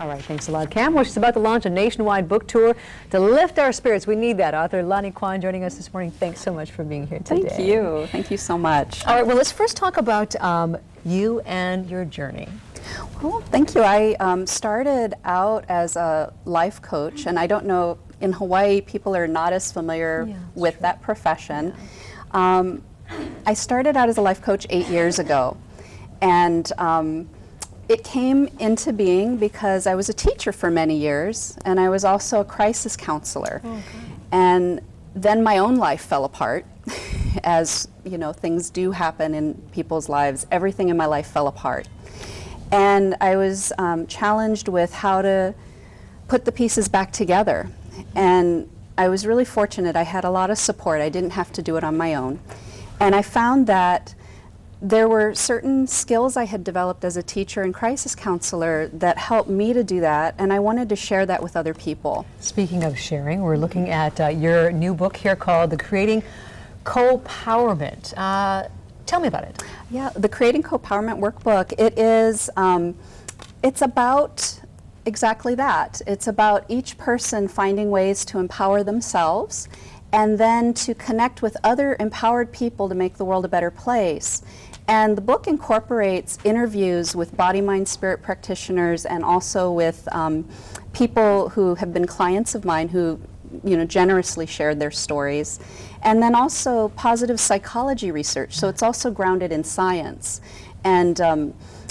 All right, thanks a lot, Cam. Well, she's about to launch a nationwide book tour to lift our spirits. We need that. Author Lani Kwon joining us this morning. Thanks so much for being here today. Thank you. Thank you so much. All right, well, let's first talk about you and your journey. Well, thank you. I started out as a life coach, and I don't know, in Hawaii, people are not as familiar with that profession. Yeah. I started out as a life coach 8 years ago, and it came into being because I was a teacher for many years, and I was also a crisis counselor. Okay. And then my own life fell apart, as you know, things do happen in people's lives. Everything in my life fell apart. And I was challenged with how to put the pieces back together. And I was really fortunate. I had a lot of support. I didn't have to do it on my own. And I found that there were certain skills I had developed as a teacher and crisis counselor that helped me to do that, and I wanted to share that with other people. Speaking of sharing, we're looking at your new book here called The Creating CoPOWERment. Tell me about it. Yeah, the Creating CoPOWERment Workbook, it is, it's about exactly that. It's about each person finding ways to empower themselves and then to connect with other empowered people to make the world a better place. And the book incorporates interviews with body, mind, spirit practitioners and also with people who have been clients of mine who generously shared their stories. And then also positive psychology research, so it's also grounded in science. And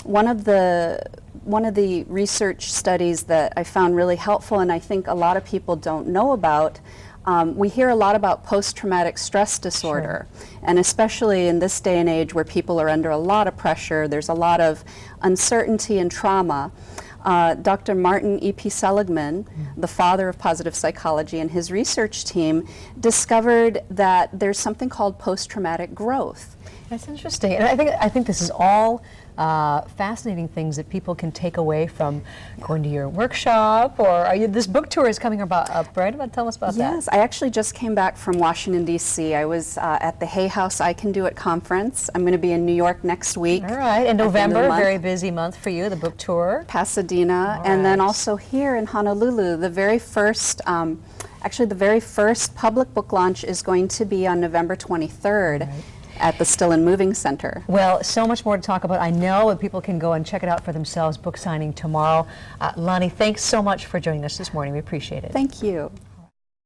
one of the research studies that I found really helpful, and I think a lot of people don't know about, we hear a lot about post-traumatic stress disorder, and especially in this day and age where people are under a lot of pressure, there's a lot of uncertainty and trauma. Dr. Martin E.P. Seligman, the father of positive psychology, and his research team discovered that there's something called post-traumatic growth. That's interesting, and I think this is all fascinating things that people can take away from going to your workshop, or this book tour is coming up, right? Tell us about that. Yes, I actually just came back from Washington, D.C. I was at the Hay House I Can Do It conference. I'm going to be in New York next week. All right, in November, a very busy month for you, the book tour. Pasadena, and then also here in Honolulu, the very first, actually the very first public book launch is going to be on November 23rd. Right. At the Still and Moving Center. Well, so much more to talk about. I know that people can go and check it out for themselves. Book signing tomorrow. Lani, thanks so much for joining us this morning. We appreciate it. Thank you.